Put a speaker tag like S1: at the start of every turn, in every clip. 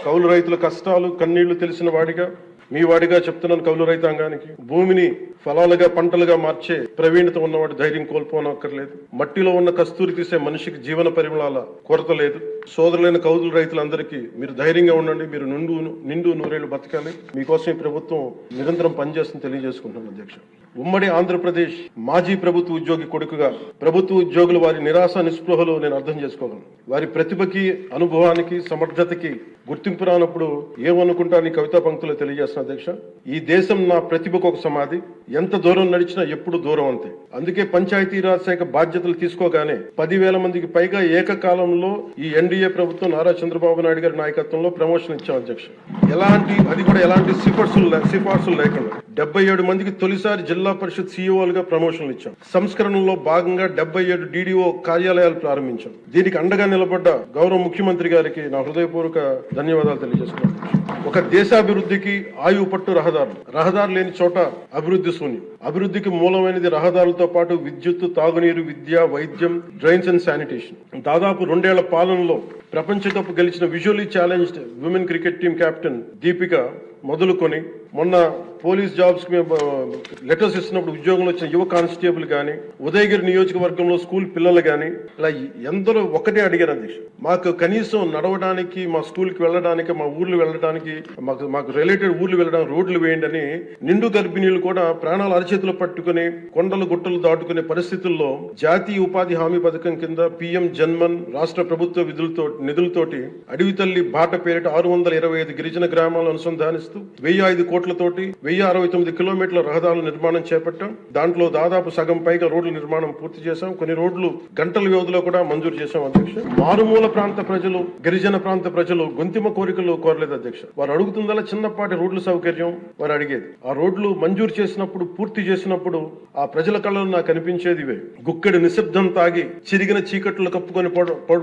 S1: కౌలు రైతుల కష్టాలు కన్నీళ్లు తెలిసిన వాడిగా మీ వాడిగా చెప్తున్నాను. కౌలు రైతాంగానికి భూమిని ఫలాలుగా పంటలుగా మార్చే ప్రవీణత ఉన్నవాడు ధైర్యం కోల్పోనక్కర్లేదు. మట్టిలో ఉన్న కస్తూరి తీసే మనిషికి జీవన పరిమళాల కొరత లేదు. సోదరులైన కౌలు రైతులందరికీ మీరు ధైర్యంగా ఉండండి. మీరు నిండు నూరేళ్లు బతకాలి. మీకోసం ఈ ప్రభుత్వం నిరంతరం పనిచేస్తుందని తెలియజేసుకుంటున్నాను అధ్యక్ష. ఉమ్మడి ఆంధ్రప్రదేశ్ మాజీ ప్రభుత్వ ఉద్యోగి కొడుకుగా ప్రభుత్వ ఉద్యోగులు వారి నిరాశ నిస్పృహలు నేను అర్థం చేసుకోగలను. వారి ప్రతిభకి, అనుభవానికి, సమర్థతకి గుర్తింపు రానప్పుడు ఏమనుకుంటారని కవితా పంక్తులు తెలియజేస్తున్న అధ్యక్ష. ఈ దేశం నా ప్రతిభకు ఒక సమాధి. ఎంత దూరం నడిచినా ఎప్పుడు దూరం అంతే. అందుకే పంచాయతీరాజ్ శాఖ బాధ్యతలు తీసుకోగానే 10,000 మందికి పైగా ఏకకాలంలో ఈ ఎన్డీఏ ప్రభుత్వం నారా చంద్రబాబు నాయుడు గారి నాయకత్వంలో ప్రమోషన్ ఇచ్చాం అధ్యక్ష. ఎలాంటి సిఫార్సులు లేకుండా 77 మందికి తొలిసారి జిల్లా పరిషత్ సీఈఓలుగా ప్రమోషన్లు ఇచ్చాం. సంస్కరణలో భాగంగా 77 డీడీఓ కార్యాలయాలు ప్రారంభించాం. దీనికి అండగా నిలబడ్డ గౌరవ ముఖ్యమంత్రి గారికి నా హృదయపూర్వక ధన్యవాదాలు తెలియజేస్తున్నాను. ఒక దేశాభివృద్ధికి ఆయువు పట్టు రహదారు లేని చోట అభివృద్ధి శూన్యం. అభివృద్ధికి మూలమైనది రహదారులతో పాటు విద్యుత్, తాగునీరు, విద్య, వైద్యం, డ్రైన్స్ అండ్ శానిటేషన్. దాదాపు 2 ఏళ్ల పాలనలో ప్రపంచ కప్ గెలిచిన visually challenged women cricket team captain Deepika మొదలుకొని మొన్న పోలీస్ జాబ్స్ లెటర్స్ ఇస్తున్నప్పుడు ఉద్యోగంలో వచ్చిన యువ కానిస్టేబుల్ కానీ, ఉదయగిరి నియోజకవర్గంలో స్కూల్ పిల్లలు కానీ, ఇలా ఎందరో ఒకటే అడిగారు అధ్యక్ష. మాకు కనీసం నడవడానికి, మా స్కూల్కి వెళ్ళడానికి, మా ఊర్లు వెళ్ళడానికి, మాకు రిలేటెడ్ ఊర్లు వెళ్ళడానికి రోడ్లు వేయండి అని నిండు గర్భిణీలు కూడా ప్రాణాలు అరచేతులు పట్టుకుని కొండలు గుట్టలు దాటుకునే పరిస్థితుల్లో జాతీయ ఉపాధి హామీ పథకం కింద పిఎం జన్మన్ రాష్ట్ర ప్రభుత్వ నిధులతోటి అడవి తల్లి బాట పేరిట 625 గిరిజన గ్రామాలను అనుసంధానిస్తూ 1,005 కోట్లతోటి 1,069 కిలోమీటర్ల రహదారుల నిర్మాణం చేపట్టాం. దాంట్లో దాదాపు సగం పైగా రోడ్ల నిర్మాణం పూర్తి చేశాం. కొన్ని రోడ్లు గంటల వ్యవధిలో కూడా మంజూరు చేశాం అధ్యక్ష. మారుమూల ప్రాంత ప్రజలు, గిరిజన ప్రాంత ప్రజలు గొంతిమ కోరికలు కోరలేదు అధ్యక్ష. వారు అడుగుతుందలా చిన్నపాటి రోడ్ల సౌకర్యం వారు అడిగేది. ఆ రోడ్లు మంజూరు చేసినప్పుడు, పూర్తి చేసినప్పుడు ఆ ప్రజల కళ్ళలో నాకు కనిపించేది ఇవే. గుక్కెడు నిశ్శబ్దం తాగి చిరిగిన చీకట్లు కప్పుకొని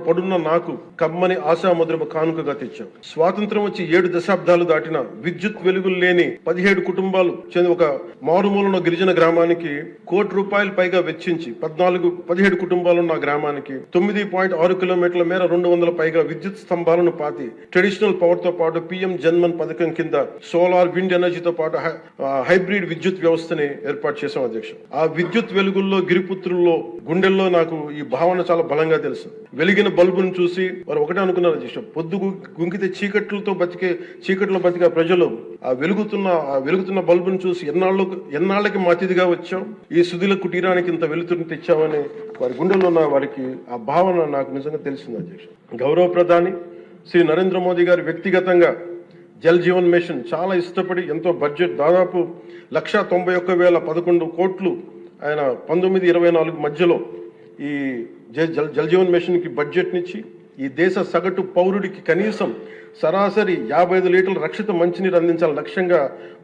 S1: పడున్న నాకు కమ్మని ఆశాముద్ర కానుకగా తెచ్చాం. స్వాతంత్రం వచ్చి 7 దశాబ్దాలు దాటిన విద్యుత్ వెలుగులు లేని 17 కుటుంబాలు చెంది ఒక మారుమూలన గిరిజన గ్రామానికి ₹1 కోటి పైగా వెచ్చించి 17 కుటుంబాలున్న గ్రామానికి 9.6 కిలోమీటర్ల మేర 200 పైగా విద్యుత్ స్తంభాలను పాతి ట్రెడిషనల్ పవర్ తో పాటు పిఎం జన్మన్ పథకం కింద సోలార్, విండ్ ఎనర్జీతో పాటు హైబ్రిడ్ విద్యుత్ వ్యవస్థని ఏర్పాటు చేశాం అధ్యక్ష. ఆ విద్యుత్ వెలుగుల్లో, గిరిపుత్రుల్లో, గుండెల్లో నాకు ఈ భావన చాలా బలంగా తెలుసు. వెలిగిన బల్బును చూసి వారు ఒకటే అనుకున్నారు అధ్యక్ష. పొద్దు గుంకితే చీకట్లో బతికే ప్రజలు ఆ వెలుగుతున్న బల్బును చూసి ఎన్నాళ్ళకి మా అతిథిగా వచ్చాం, ఈ సుధీల కుటీరానికి ఇంత వెలుతురుని తెచ్చామని వారి గుండెల్లో ఉన్న వారికి ఆ భావన నాకు నిజంగా తెలిసింది అధ్యక్ష. గౌరవ ప్రధాని శ్రీ నరేంద్ర మోదీ గారు వ్యక్తిగతంగా జల్ జీవన్ మిషన్ చాలా ఇష్టపడి ఎంతో బడ్జెట్ దాదాపు 191,011 కోట్లు ఆయన 1924 మధ్యలో ఈ జల్ జీవన్ మిషన్ కి బడ్జెట్ నిచ్చి ఈ దేశ సగటు పౌరుడికి కనీసం సరాసరి 55 లీటర్ల రక్షిత మంచినీరు అందించాలని లక్ష్యంగా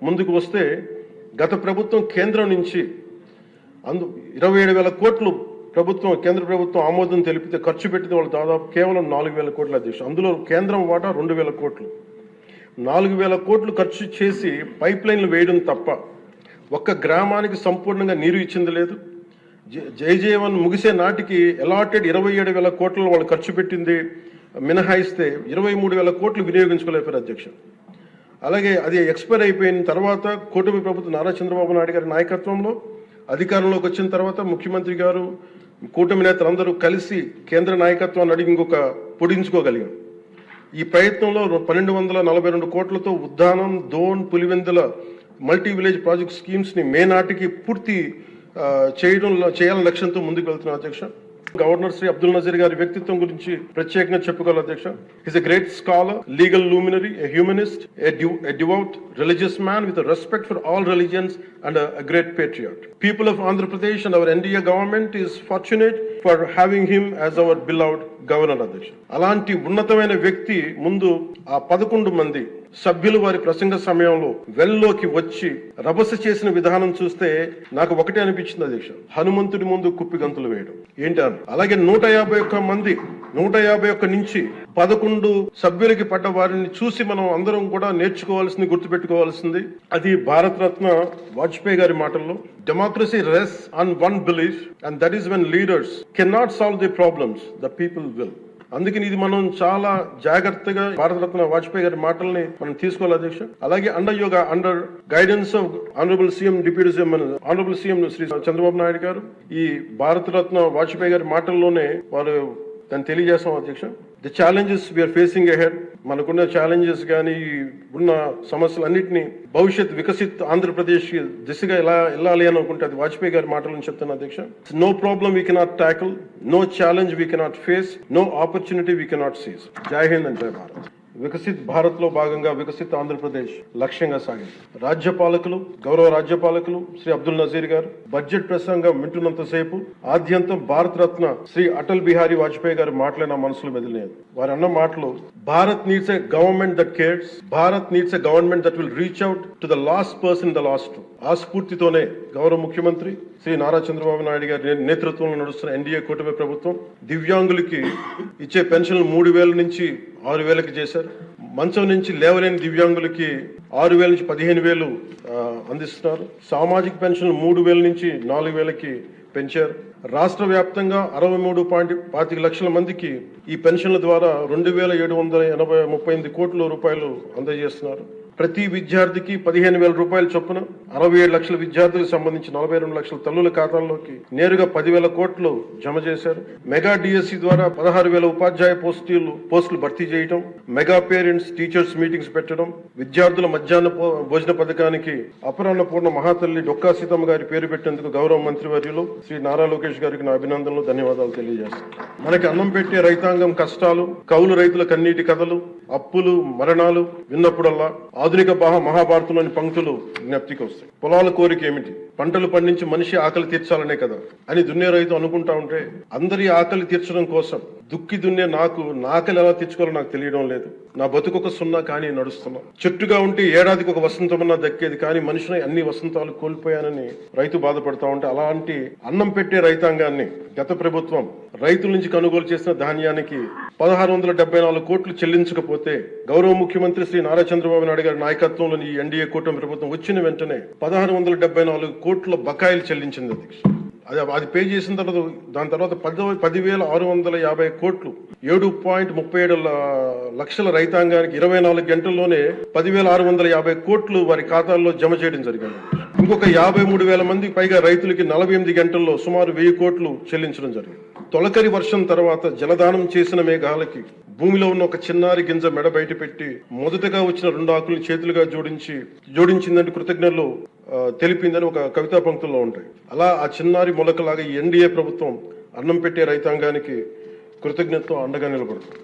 S1: ముందుకు వస్తే గత ప్రభుత్వం కేంద్రం నుంచి 27,000 కోట్లు కేంద్ర ప్రభుత్వం ఆమోదం తెలిపితే ఖర్చు పెట్టింది వాళ్ళు దాదాపు కేవలం 4,000 కోట్ల అధ్యక్ష. అందులో కేంద్రం వాటా 2,000 కోట్లు. 4,000 కోట్లు ఖర్చు చేసి పైప్ లైన్లు వేయడం తప్ప ఒక్క గ్రామానికి సంపూర్ణంగా నీరు ఇచ్చింది లేదు. జైజీవన్ ముగిసే నాటికి అలాటెడ్ 27,000 కోట్లు వాళ్ళు ఖర్చు పెట్టింది మినహాయిస్తే 23,000 కోట్లు వినియోగించుకోలేపారు అధ్యక్ష. అలాగే అది ఎక్స్పైర్ అయిపోయిన తర్వాత కూటమి ప్రభుత్వం నారా చంద్రబాబు నాయుడు గారి నాయకత్వంలో అధికారంలోకి వచ్చిన తర్వాత ముఖ్యమంత్రి గారు, కూటమి నేతలందరూ కలిసి కేంద్ర నాయకత్వాన్ని అడిగి ఇంకొక పొడించుకోగలిగాం. ఈ ప్రయత్నంలో 1,242 కోట్లతో Uddanam, Dhone, Pulivendula multi village project schemes ని మే నాటికి పూర్తి చేయాలని లక్ష్యంతో ముందుకు వెళ్తున్నా అధ్యక్ష. గవర్నర్ శ్రీ అబ్దుల్ నజీర్ గారి వ్యక్తిత్వం గురించి ప్రత్యేకంగా చెప్పుకోవాలి అధ్యక్ష. Is a great scholar, legal luminary, a humanist, a devout religious man with respect for all religions and a great Patriot. People of Andhra Pradesh and our NDA government is fortunate for having him as our beloved governor అధ్యక్ష. అలాంటి ఉన్నతమైన వ్యక్తి ముందు ఆ 11 మంది సభ్యులు వారి ప్రసంగ సమయంలో వెల్లోకి వచ్చి రభస చేసిన విధానం చూస్తే నాకు ఒకటే అనిపించింది అధ్యక్ష, హనుమంతుడి ముందు కుప్పి గంతులు వేయడం ఏంటని. అలాగే 151 నుంచి 11 సభ్యులకి పడ్డ వారిని చూసి మనం అందరం కూడా నేర్చుకోవాల్సింది, గుర్తుపెట్టుకోవాల్సింది అది భారత రత్న వాజ్పేయి గారి మాటల్లో, democracy rests on one belief, and that is when leaders cannot solve the problems, the people will. అందుకని ఇది మనం చాలా జాగ్రత్తగా భారతరత్న వాజ్పేయి గారి మాటల్ని మనం తీసుకోవాలి అధ్యక్ష. అలాగే under guidance of honourable CM deputy CM honourable CM Shri Chandrababu Naidu గారు ఈ భారతరత్న వాజ్పేయి గారి మాటల్లోనే వారు దాన్ని తెలియజేస్తాం అధ్యక్ష. The challenges we're facing ahead, మనకున్న ఛాలెంజెస్ కానీ ఉన్న సమస్యలన్నింటినీ భవిష్యత్ వికసిత్ ఆంధ్రప్రదేశ్ దిశగా ఎలా వెళ్ళాలి అని అనుకుంటే అది వాజ్పేయి గారి మాటలను చెప్తాను అధ్యక్ష. No problem we cannot tackle, no challenge we cannot face, no opportunity we cannot seize. Jai Hind and జై భారత్. వికసిత్ భారత్ లో భాగంగా వికసిత్ ఆంధ్రప్రదేశ్ లక్ష్యంగా సాగింది. రాజ్యపాలకులు, గౌరవ రాజ్యపాలకులు శ్రీ అబ్దుల్ నజీర్ గారు బడ్జెట్ ప్రసంగం వింటున్నంతసేపు ఆద్యంతం భారత రత్న శ్రీ అటల్ బిహారీ వాజ్పేయి గారి మాటలే నా మనసులో మెదిలినాయి. వారు అన్న మాటలు, Bharat needs a government that cares, Bharat needs a government that will reach out to the last person in the last. ఆ స్ఫూర్తితోనే గౌరవ ముఖ్యమంత్రి శ్రీ నారా చంద్రబాబు నాయుడు గారి నేతృత్వంలో నడుస్తున్న ఎన్డీఏ కూటమి ప్రభుత్వం దివ్యాంగులకి ఇచ్చే పెన్షన్లు 3,000 నుంచి 6,000కి చేశారు. మంచం నుంచి లేవలేని దివ్యాంగులకి 6,000 నుంచి 15,000 అందిస్తున్నారు. సామాజిక పెన్షన్లు 3,000 నుంచి 4,000కి పెంచారు. రాష్ట్ర వ్యాప్తంగా 63.25 లక్షల మందికి ఈ పెన్షన్ల ద్వారా 2,738 కోట్ల రూపాయలు అందజేస్తున్నారు. ప్రతి విద్యార్థికి 15,000 రూపాయల చొప్పున 67 లక్షల విద్యార్థులకు సంబంధించి 42 లక్షల తల్లుల ఖాతాల్లోకి నేరుగా 10,000 కోట్లు జమ చేశారు. మెగా డిఎస్సి ద్వారా 16,000 ఉపాధ్యాయ పోస్టులు భర్తీ చేయడం, మెగా పేరెంట్స్ టీచర్స్ మీటింగ్స్ పెట్టడం, విద్యార్థుల మధ్యాహ్న భోజన పథకానికి అపరాహ్న పూర్ణ మహాతల్లి డొక్కా సీతమ్మ గారి పేరు పెట్టేందుకు గౌరవ మంత్రివర్యులు శ్రీ నారా లోకేష్ గారికి నా అభినందనలు, ధన్యవాదాలు తెలియజేస్తాను. మనకి అన్నం పెట్టే రైతాంగం కష్టాలు, కౌలు రైతుల కన్నీటి కథలు, అప్పులు, మరణాలు విన్నప్పుడల్లా ఆధునిక మహాభారతంలోని పంక్తులు జ్ఞప్తికి వస్తాయి. పొలాల కోరిక ఏమిటి? పంటలు పండించి మనిషి ఆకలి తీర్చాలనే కదా అని దున్నే రైతు అనుకుంటా ఉంటే, అందరి ఆకలి తీర్చడం కోసం దుక్కి దున్నే నా ఆకలి ఎలా తీర్చుకోవాలో నాకు తెలియడం లేదు. నా బతుకొక సున్నా కానీ నడుస్తున్నా. చెట్టుగా ఉంటే ఏడాదికి ఒక వసంతమన్నా దక్కేది, కానీ మనిషిని అన్ని వసంతాలు కోల్పోయానని రైతు బాధపడతా ఉంటే, అలాంటి అన్నం పెట్టే రైతాంగాన్ని గత ప్రభుత్వం రైతుల నుంచి కొనుగోలు చేసిన ధాన్యానికి 1,674 కోట్లు చెల్లించకపోతే, గౌరవ ముఖ్యమంత్రి శ్రీ నారా చంద్రబాబు నాయుడు గారి నాయకత్వంలోని ఈ ఎన్డీఏ కూటమి ప్రభుత్వం వచ్చిన వెంటనే 1,674 కోట్ల బకాయిలు చెల్లించింది. అది పే చేసిన తర్వాత దాని తర్వాత 10,650 కోట్లు 7.37 లక్షల రైతాంగానికి 24 గంటల్లోనే 10,650 కోట్లు వారి ఖాతాల్లో జమ చేయడం జరిగింది. ఇంకొక 53,000 మంది పైగా రైతులకి 48 గంటల్లో సుమారు 1,000 కోట్లు చెల్లించడం జరిగింది. తొలకరి వర్షం తర్వాత జలదానం చేసిన మేఘాలకి భూమిలో ఉన్న ఒక చిన్నారి గింజ మెడ బయట పెట్టి మొదటగా వచ్చిన 2 ఆకులను చేతులుగా జోడించిందంటే కృతజ్ఞతలు తెలిపిందని ఒక కవితా పంక్తుల్లో ఉంటాయి. అలా ఆ చిన్నారి మొలకలాగా ఈ ఎన్డీఏ ప్రభుత్వం అన్నం పెట్టే రైతాంగానికి కృతజ్ఞతతో అండగా నిలబడుతుంది.